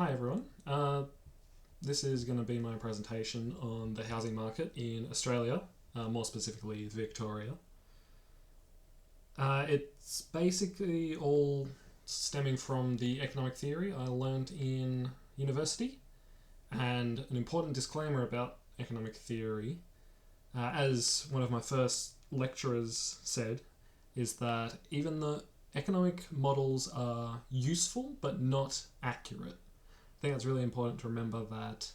Hi everyone. This is going to be my presentation on the housing market in Australia, more specifically Victoria. It's basically all stemming from the economic theory I learned in university, and an important disclaimer about economic theory, as one of my first lecturers said, is that even the economic models are useful but not accurate. I think that's really important to remember that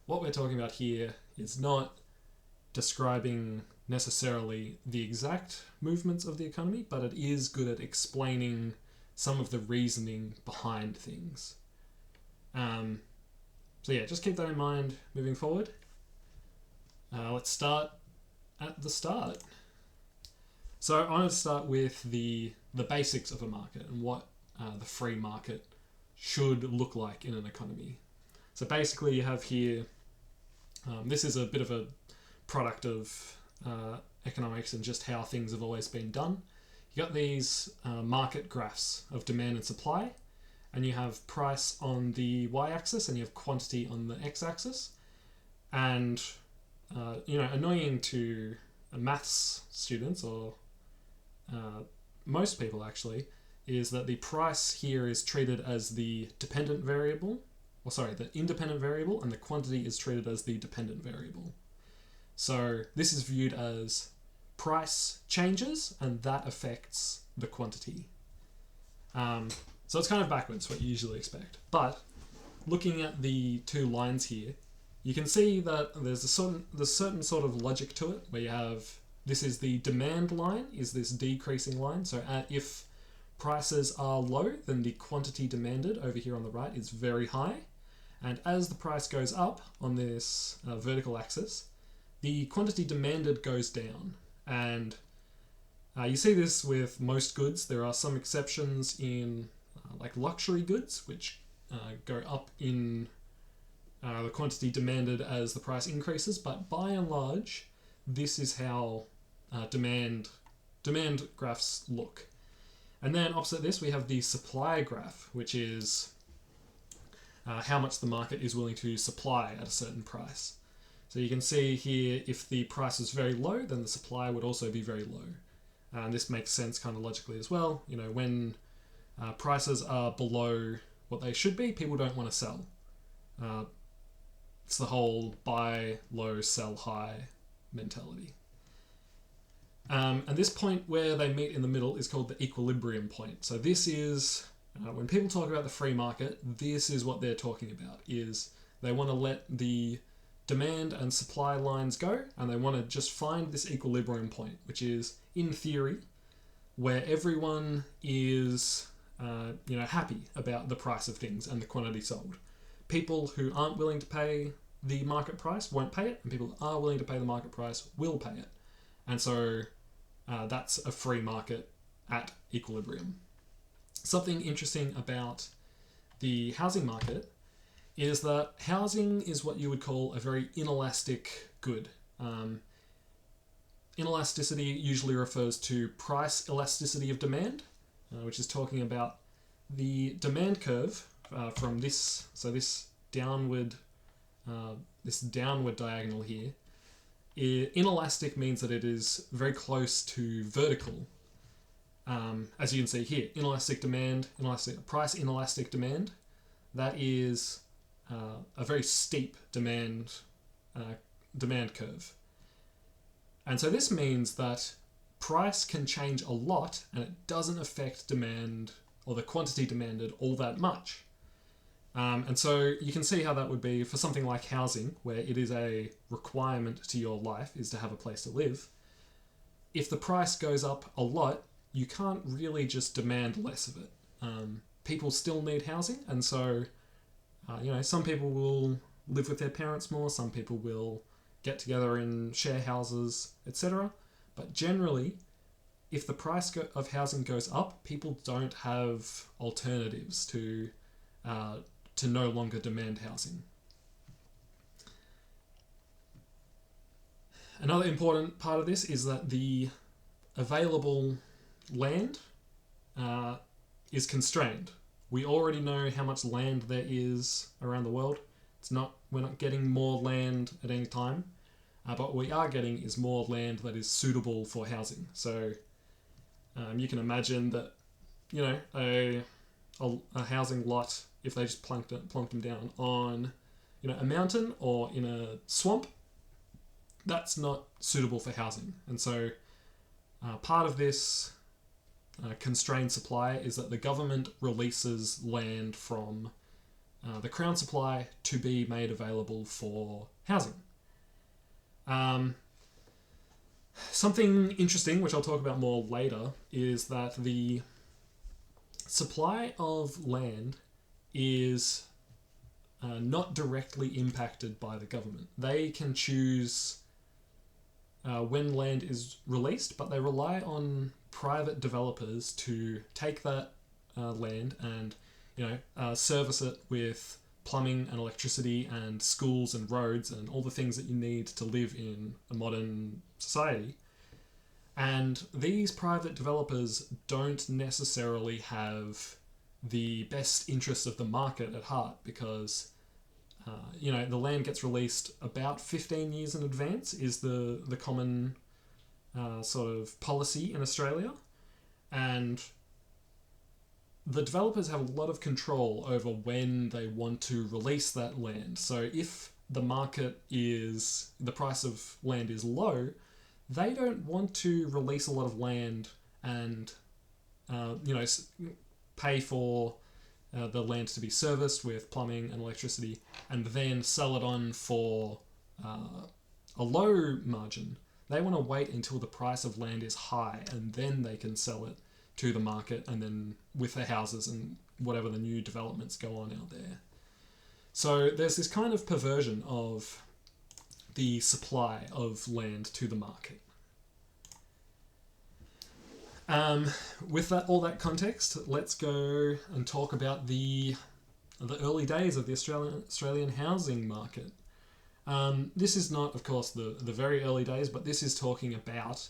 what we're talking about here is not describing necessarily the exact movements of the economy, but it is good at explaining some of the reasoning behind things. So yeah, just keep that in mind moving forward. Let's start at the start. So I wanted to start with the basics of a market and what the free market should look like in an economy. So basically you have here, this is a bit of a product of economics and just how things have always been done. You got these market graphs of demand and supply, and you have price on the y-axis and you have quantity on the x-axis. And annoying to maths students, or most people actually, is that the price here is treated as the dependent variable, the independent variable, and the quantity is treated as the dependent variable. So this is viewed as price changes and that affects the quantity. So it's kind of backwards what you usually expect. But looking at the two lines here, you can see that there's a certain sort of logic to it, where you have, this is the demand line, is this decreasing line. So if prices are low, then the quantity demanded over here on the right is very high. And as the price goes up on this vertical axis, the quantity demanded goes down. And you see this with most goods. There are some exceptions in like luxury goods, which go up in the quantity demanded as the price increases. But by and large, this is how demand graphs look. And then opposite this, we have the supply graph, which is how much the market is willing to supply at a certain price. So you can see here, if the price is very low, then the supply would also be very low. And this makes sense kind of logically as well. You know, when prices are below what they should be, people don't want to sell. It's the whole buy low, sell high mentality. And this point where they meet in the middle is called the equilibrium point. So this is, when people talk about the free market, this is what they're talking about, is they want to let the demand and supply lines go, and they want to just find this equilibrium point, which is, in theory, where everyone is happy about the price of things and the quantity sold. People who aren't willing to pay the market price won't pay it, and people who are willing to pay the market price will pay it. And so that's a free market at equilibrium. Something interesting about the housing market is that housing is what you would call a very inelastic good. Inelasticity usually refers to price elasticity of demand, which is talking about the demand curve from this downward diagonal here. Inelastic means that it is very close to vertical. As you can see here, price inelastic demand, that is a very steep demand curve. And so this means that price can change a lot and it doesn't affect demand or the quantity demanded all that much. And so you can see how that would be for something like housing, where it is a requirement to your life is to have a place to live. If the price goes up a lot, you can't really just demand less of it. People still need housing, and so some people will live with their parents more, some people will get together in share houses, etc. But generally, if the price of housing goes up, people don't have alternatives to no longer demand housing. Another important part of this is that the available land is constrained. We already know how much land there is around the world. We're not getting more land at any time, but what we are getting is more land that is suitable for housing. So you can imagine that, a housing lot, if they just plunked them down on, a mountain or in a swamp, that's not suitable for housing. And so part of this constrained supply is that the government releases land from the Crown supply to be made available for housing. Something interesting, which I'll talk about more later, is that the supply of land is not directly impacted by the government. They can choose when land is released, but they rely on private developers to take that land and service it with plumbing and electricity and schools and roads and all the things that you need to live in a modern society. And these private developers don't necessarily have the best interests of the market at heart, because the land gets released about 15 years in advance is the common sort of policy in Australia. And the developers have a lot of control over when they want to release that land. So if the price of land is low, they don't want to release a lot of land and pay for the land to be serviced with plumbing and electricity and then sell it on for a low margin. They want to wait until the price of land is high and then they can sell it to the market, and then with the houses and whatever the new developments go on out there. So there's this kind of perversion of the supply of land to the market. With all that context, let's go and talk about the early days of the Australian housing market. This is not, of course, the very early days, but this is talking about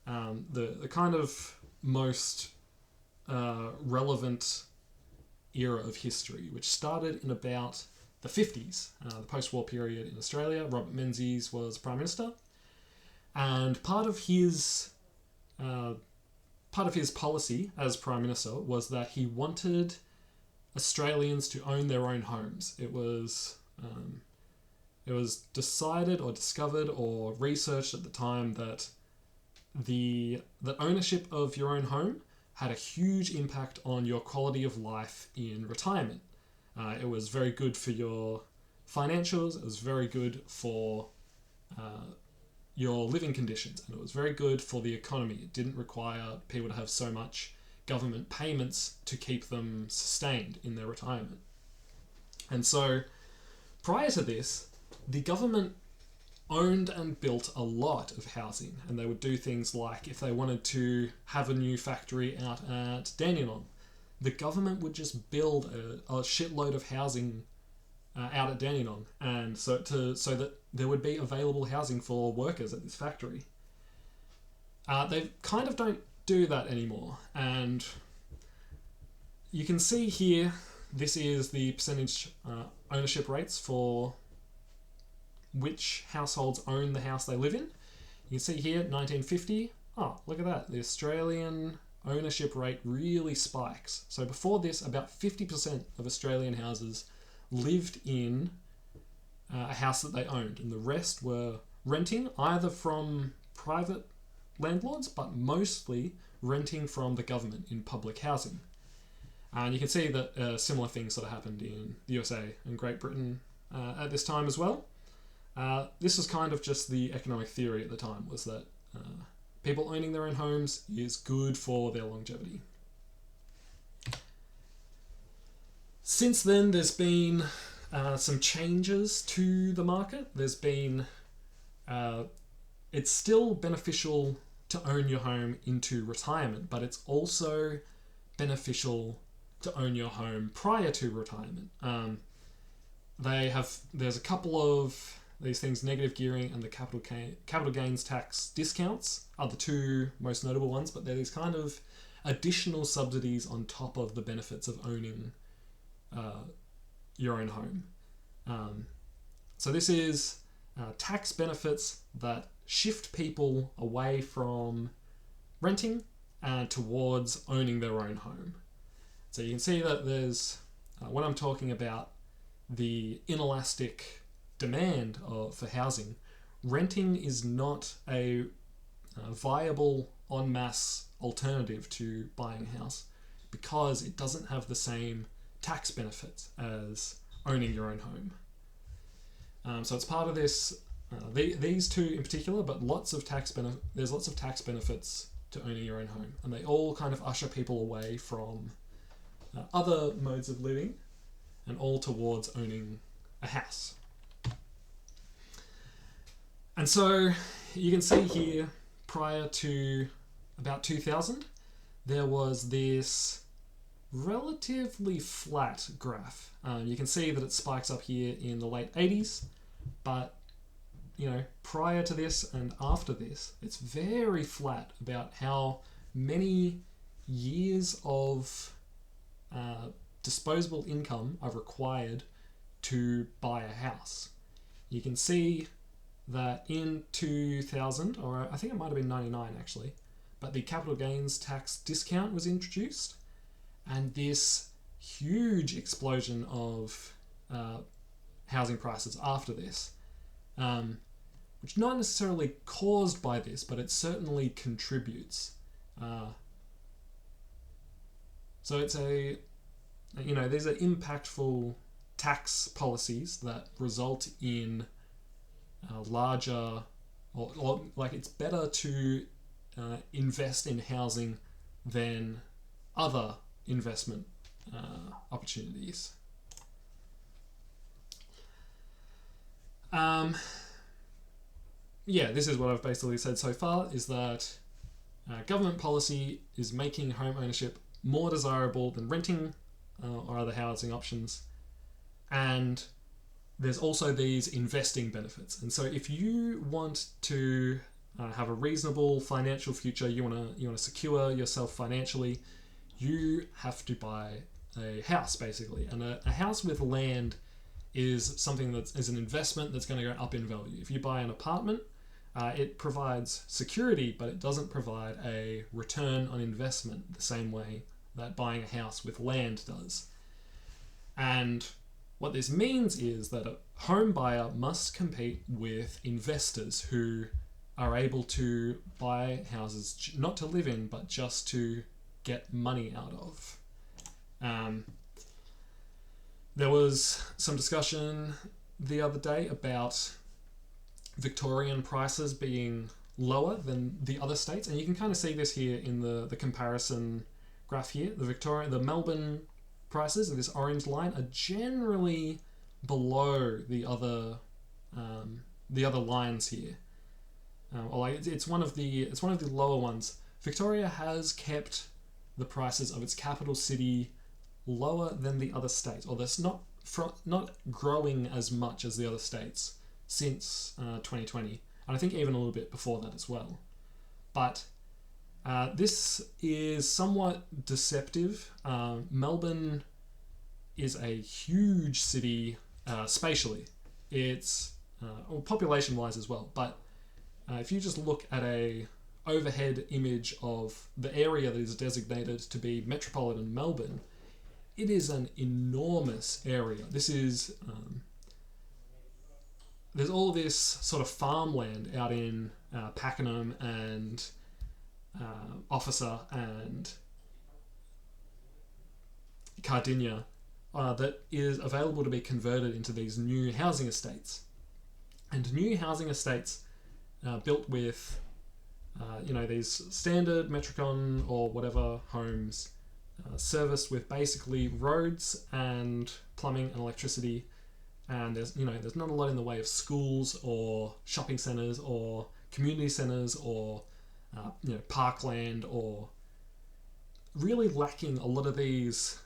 the kind of most relevant era of history, which started in about the 50s, the post-war period in Australia. Robert Menzies was Prime Minister, and part of his policy as Prime Minister was that he wanted Australians to own their own homes. It was decided or discovered or researched at the time that that ownership of your own home had a huge impact on your quality of life in retirement. It was very good for your financials, it was very good for your living conditions, and it was very good for the economy. It didn't require people to have so much government payments to keep them sustained in their retirement. And so prior to this, the government owned and built a lot of housing, and they would do things like, if they wanted to have a new factory out at Dandenong, the government would just build a shitload of housing out at Dandenong, and so that there would be available housing for workers at this factory. They kind of don't do that anymore, and you can see here, this is the percentage ownership rates for which households own the house they live in. You can see here, 1950. Oh, look at that. The Australian ownership rate really spikes. So before this, about 50% of Australian houses lived in a house that they owned, and the rest were renting either from private landlords, but mostly renting from the government in public housing. And you can see that similar things sort of happened in the USA and Great Britain at this time as well. This was kind of just the economic theory at the time, was that people owning their own homes is good for their longevity. Since then, there's been some changes to the market. There's been... it's still beneficial to own your home into retirement, but it's also beneficial to own your home prior to retirement. There's a couple of these things, negative gearing and the capital gains tax discounts are the two most notable ones, but they're these kind of additional subsidies on top of the benefits of owning your own home. So this is tax benefits that shift people away from renting towards owning their own home. So you can see that there's, when I'm talking about the inelastic demand for housing, renting is not a viable en masse alternative to buying a house because it doesn't have the same tax benefits as owning your own home. So it's part of this, these two in particular, but there's lots of tax benefits to owning your own home, and they all kind of usher people away from other modes of living and all towards owning a house. And so you can see here, prior to about 2000, there was this relatively flat graph. You can see that it spikes up here in the late 80s, but prior to this and after this, it's very flat about how many years of disposable income are required to buy a house. You can see that in 2000, or I think it might have been 99 actually, but the capital gains tax discount was introduced, and this huge explosion of housing prices after this, which not necessarily caused by this, but it certainly contributes. So it's these are impactful tax policies that result in larger, or like it's better to invest in housing than other investment opportunities. This is what I've basically said so far, is that government policy is making home ownership more desirable than renting or other housing options, and there's also these investing benefits. And so if you want to have a reasonable financial future, you want to secure yourself financially, you have to buy a house basically. And a house with land is something that is an investment that's going to go up in value. If you buy an apartment, it provides security, but it doesn't provide a return on investment the same way that buying a house with land does. And what this means is that a home buyer must compete with investors who are able to buy houses not to live in, but just to get money out of. There was some discussion the other day about Victorian prices being lower than the other states, and you can kind of see this here in the comparison graph here. The Melbourne prices of this orange line are generally below the other lines here. It's one of the lower ones. Victoria has kept the prices of its capital city lower than the other states, or that's not growing as much as the other states since 2020, and I think even a little bit before that as well. But this is somewhat deceptive. Melbourne is a huge city spatially. It's population-wise as well. But if you just look at a overhead image of the area that is designated to be metropolitan Melbourne, it is an enormous area. This is there's all this sort of farmland out in Pakenham and Officer and Cardinia that is available to be converted into these new housing estates. And new housing estates built with these standard Metricon or whatever homes, serviced with basically roads and plumbing and electricity, and there's not a lot in the way of schools or shopping centres or community centres or parkland, or really lacking a lot of these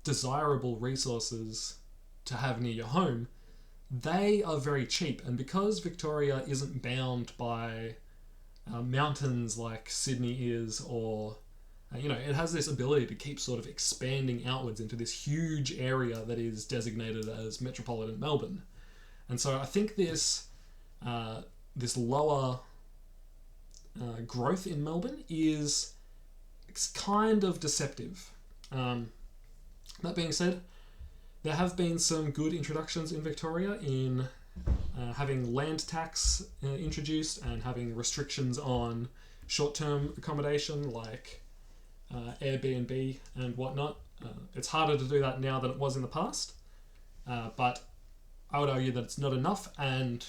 desirable resources to have near your home. They are very cheap, and because Victoria isn't bound by mountains like Sydney is, or It has this ability to keep sort of expanding outwards into this huge area that is designated as metropolitan Melbourne. And so I think this lower growth in Melbourne is kind of deceptive. That being said, there have been some good introductions in Victoria in having land tax introduced and having restrictions on short-term accommodation like Airbnb and whatnot. It's harder to do that now than it was in the past, but I would argue that it's not enough, and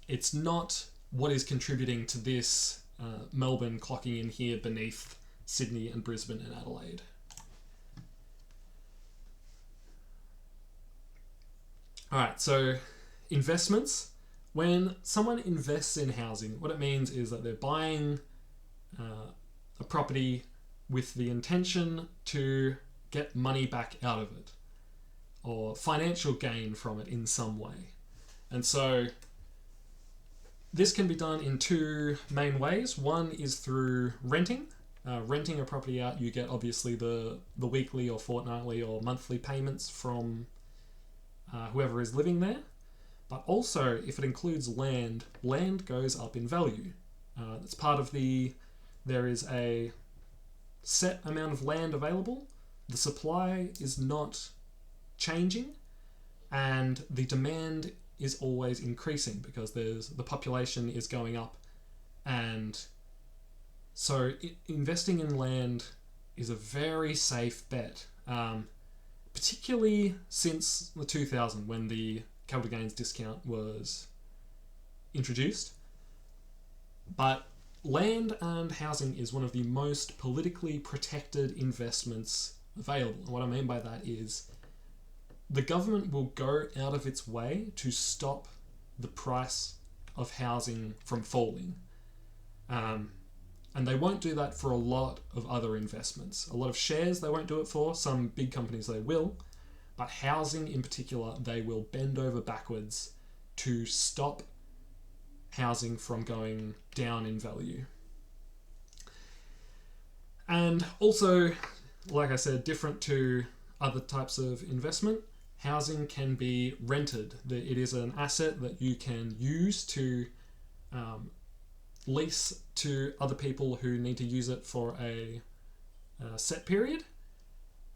it's not what is contributing to this Melbourne clocking in here beneath Sydney and Brisbane and Adelaide. Alright, so investments. When someone invests in housing, what it means is that they're buying a property with the intention to get money back out of it or financial gain from it in some way. And so this can be done in two main ways. One is through renting. Renting a property out, you get obviously the weekly or fortnightly or monthly payments from whoever is living there. But also, if it includes land, land goes up in value. It's part of there is a set amount of land available. The supply is not changing, and the demand is always increasing because the population is going up, and so investing in land is a very safe bet, particularly since the 2000 when the capital gains discount was introduced. But land and housing is one of the most politically protected investments available. And what I mean by that is the government will go out of its way to stop the price of housing from falling. And they won't do that for a lot of other investments. A lot of shares they won't do it for. Some big companies they will. But housing in particular, they will bend over backwards to stop housing from going down in value. And also, like I said, different to other types of investment, housing can be rented. It is an asset that you can use to lease to other people who need to use it for a set period.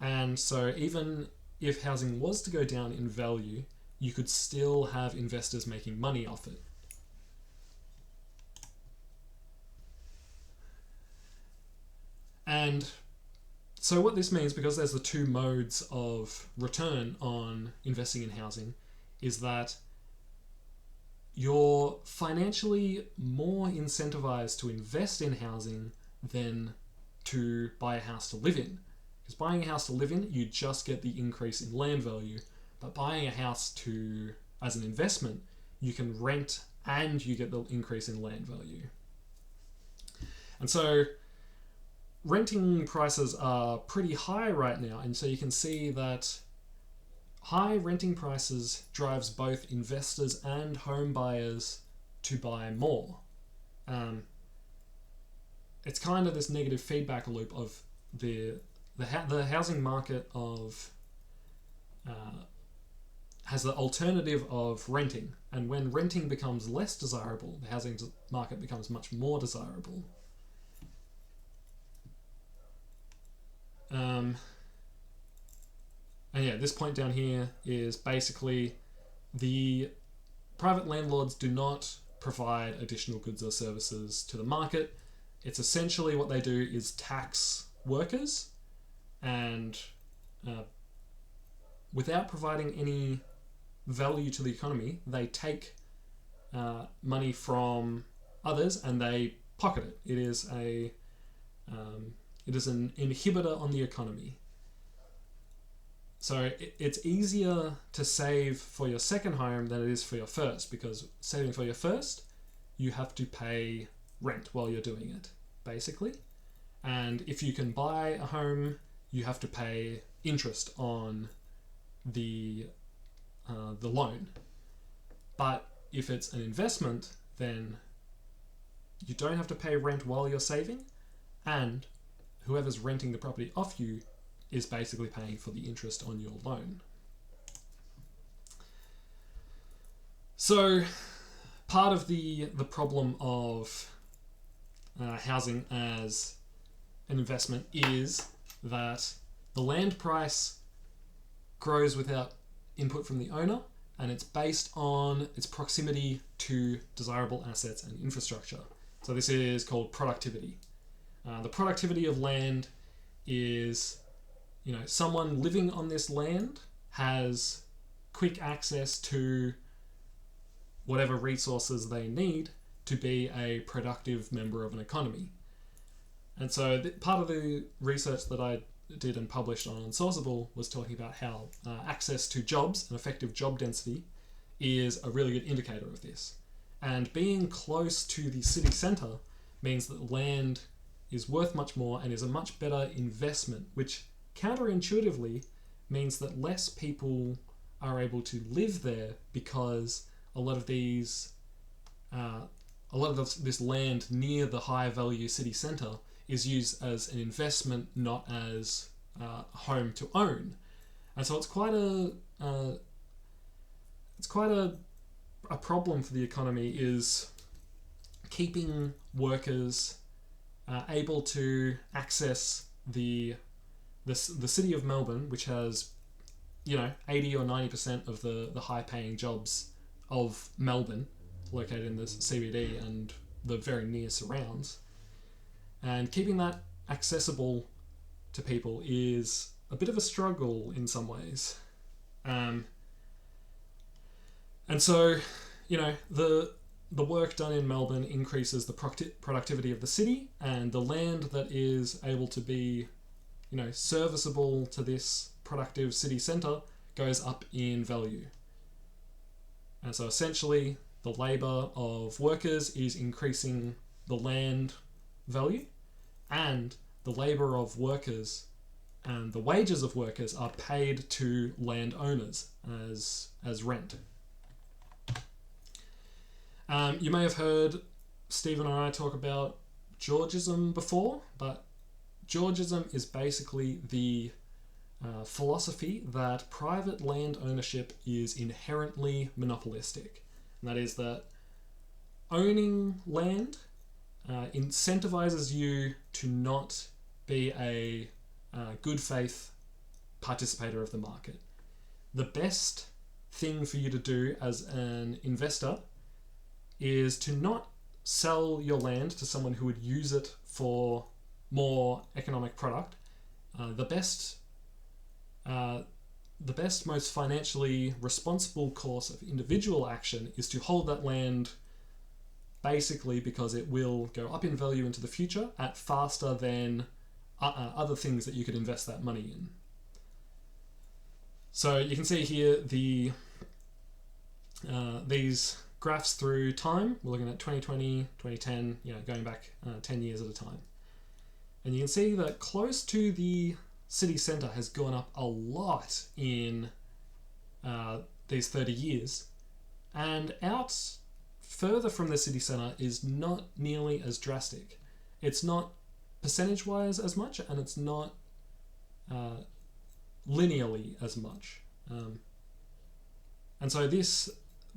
And so even if housing was to go down in value, you could still have investors making money off it. And so what this means, because there's the two modes of return on investing in housing, is that you're financially more incentivized to invest in housing than to buy a house to live in. Because buying a house to live in, you just get the increase in land value. But buying a house as an investment, you can rent and you get the increase in land value. And so renting prices are pretty high right now, and so you can see that high renting prices drives both investors and home buyers to buy more. It's kind of this negative feedback loop of the housing market has the alternative of renting, and when renting becomes less desirable, the housing market becomes much more desirable. And yeah, this point down here is basically the private landlords do not provide additional goods or services to the market. It's essentially what they do is tax workers, and without providing any value to the economy, they take money from others and they pocket it. It is an inhibitor on the economy. So it's easier to save for your second home than it is for your first, because saving for your first, you have to pay rent while you're doing it, basically. And if you can buy a home, you have to pay interest on the loan. But if it's an investment, then you don't have to pay rent while you're saving, and whoever's renting the property off you is basically paying for the interest on your loan. So part of the problem of housing as an investment is that the land price grows without input from the owner, and it's based on its proximity to desirable assets and infrastructure. So this is called productivity. The productivity of land is, someone living on this land has quick access to whatever resources they need to be a productive member of an economy. And so part of the research that I did and published on Unsourceable was talking about how access to jobs and effective job density is a really good indicator of this. And being close to the city centre means that land is worth much more and is a much better investment, which counterintuitively means that less people are able to live there because a lot of this land near the high value city centre is used as an investment, not as a home to own. And so it's quite a problem for the economy, is keeping workers able to access the city of Melbourne, which has 80 or 90% of the high paying jobs of Melbourne located in the CBD and the very near surrounds. And keeping that accessible to people is a bit of a struggle in some ways. And so, the work done in Melbourne increases the productivity of the city, and the land that is able to be, serviceable to this productive city centre goes up in value. And so essentially, the labour of workers is increasing the land value, and the labour of workers and the wages of workers are paid to landowners as rent. You may have heard Stephen and I talk about Georgism before, but Georgism is basically the philosophy that private land ownership is inherently monopolistic. And that is that owning land incentivizes you to not be a good faith participator of the market. The best thing for you to do as an investor is to not sell your land to someone who would use it for more economic product. The best, most financially responsible course of individual action is to hold that land basically because it will go up in value into the future at faster than other things that you could invest that money in. So you can see here these graphs through time. We're looking at 2020, 2010, going back 10 years at a time. And you can see that close to the city centre has gone up a lot in these 30 years. And out further from the city centre is not nearly as drastic. It's not percentage-wise as much, and it's not linearly as much. And so this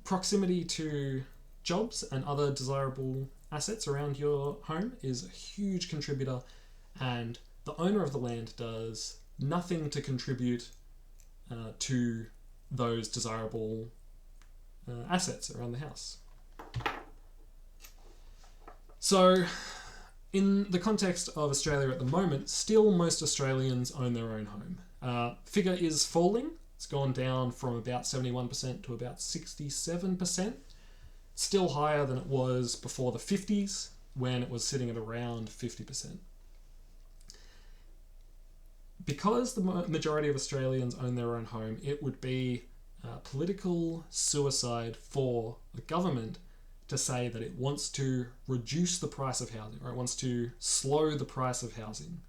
proximity to jobs and other desirable assets around your home is a huge contributor, and the owner of the land does nothing to contribute to those desirable assets around the house. So, in the context of Australia at the moment, still most Australians own their own home. Figure is falling. It's gone down from about 71% to about 67%. Still higher than it was before the 50s, when it was sitting at around 50%. Because the majority of Australians own their own home, it would be political suicide for the government to say that it wants to reduce the price of housing, or it wants to slow the price of housing,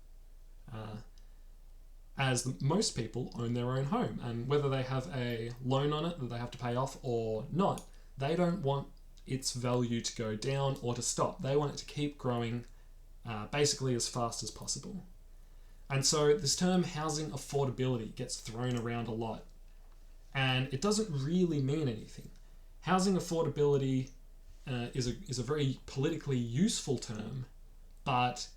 as most people own their own home. And whether they have a loan on it that they have to pay off or not, they don't want its value to go down or to stop. They want it to keep growing basically as fast as possible. And so this term housing affordability gets thrown around a lot, and it doesn't really mean anything. Housing affordability is a very politically useful term, but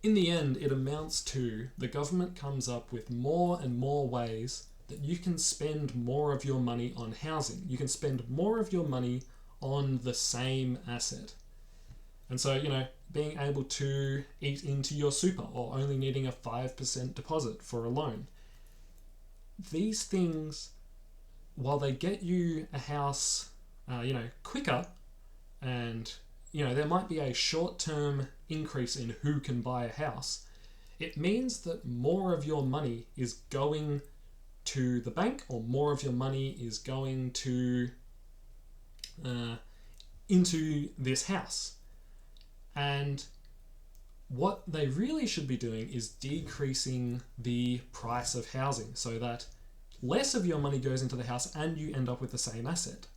in the end, it amounts to the government comes up with more and more ways that you can spend more of your money on housing. You can spend more of your money on the same asset. And so, being able to eat into your super or only needing a 5% deposit for a loan. These things, while they get you a house, quicker, and, there might be a short-term increase in who can buy a house, it means that more of your money is going to the bank, or more of your money is going to into this house. And what they really should be doing is decreasing the price of housing so that less of your money goes into the house and you end up with the same asset.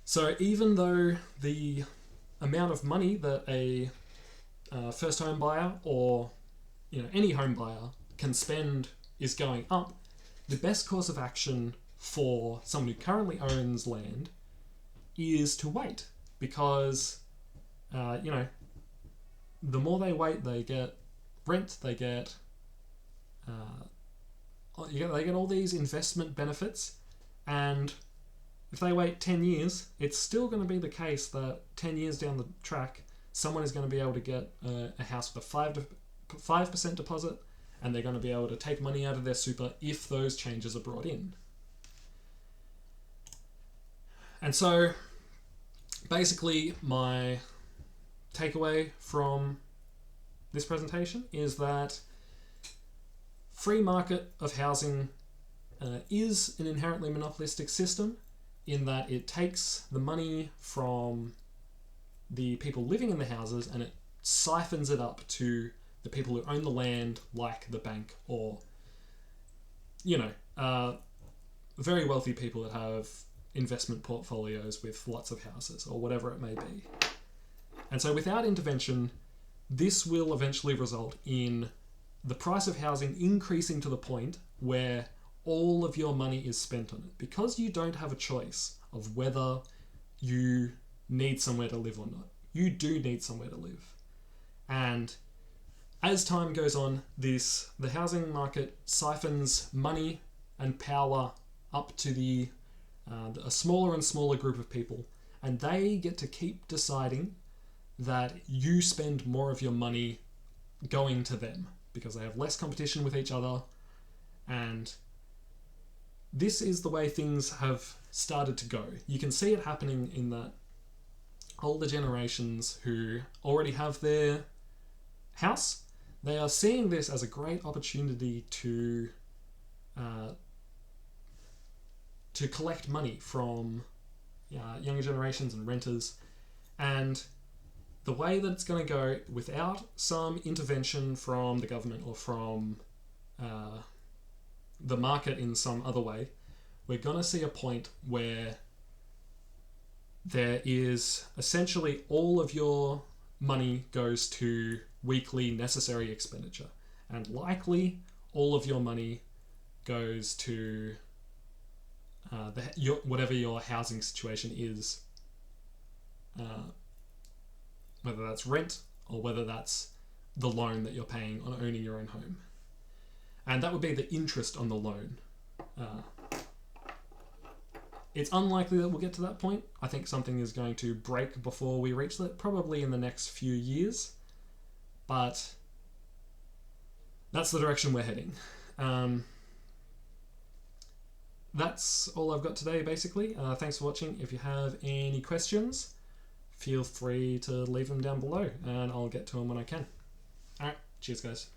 So even though the amount of money that a first home buyer or any home buyer can spend is going up, the best course of action for someone who currently owns land is to wait, because the more they wait, they get rent, they get all these investment benefits, and if they wait 10 years, it's still going to be the case that 10 years down the track, someone is going to be able to get a house with a 5% deposit, and they're going to be able to take money out of their super if those changes are brought in. And so, basically, my takeaway from this presentation is that free market of housing is an inherently monopolistic system, in that it takes the money from the people living in the houses and it siphons it up to the people who own the land, like the bank, or very wealthy people that have investment portfolios with lots of houses, or whatever it may be. And so without intervention, this will eventually result in the price of housing increasing to the point where all of your money is spent on it, because you don't have a choice of whether you need somewhere to live or not. You do need somewhere to live. And as time goes on, the housing market siphons money and power up to a smaller and smaller group of people, and they get to keep deciding that you spend more of your money going to them, because they have less competition with each other. And this is the way things have started to go. You can see it happening in that older generations who already have their house, they are seeing this as a great opportunity to collect money from younger generations and renters. And the way that it's going to go, without some intervention from the government or from the market in some other way, we're going to see a point where there is essentially all of your money goes to weekly necessary expenditure, and likely all of your money goes to whatever your housing situation is, whether that's rent or whether that's the loan that you're paying on owning your own home. And that would be the interest on the loan. It's unlikely that we'll get to that point. I think something is going to break before we reach that, probably in the next few years. But that's the direction we're heading. That's all I've got today, basically. Thanks for watching. If you have any questions, feel free to leave them down below, and I'll get to them when I can. Alright, cheers guys.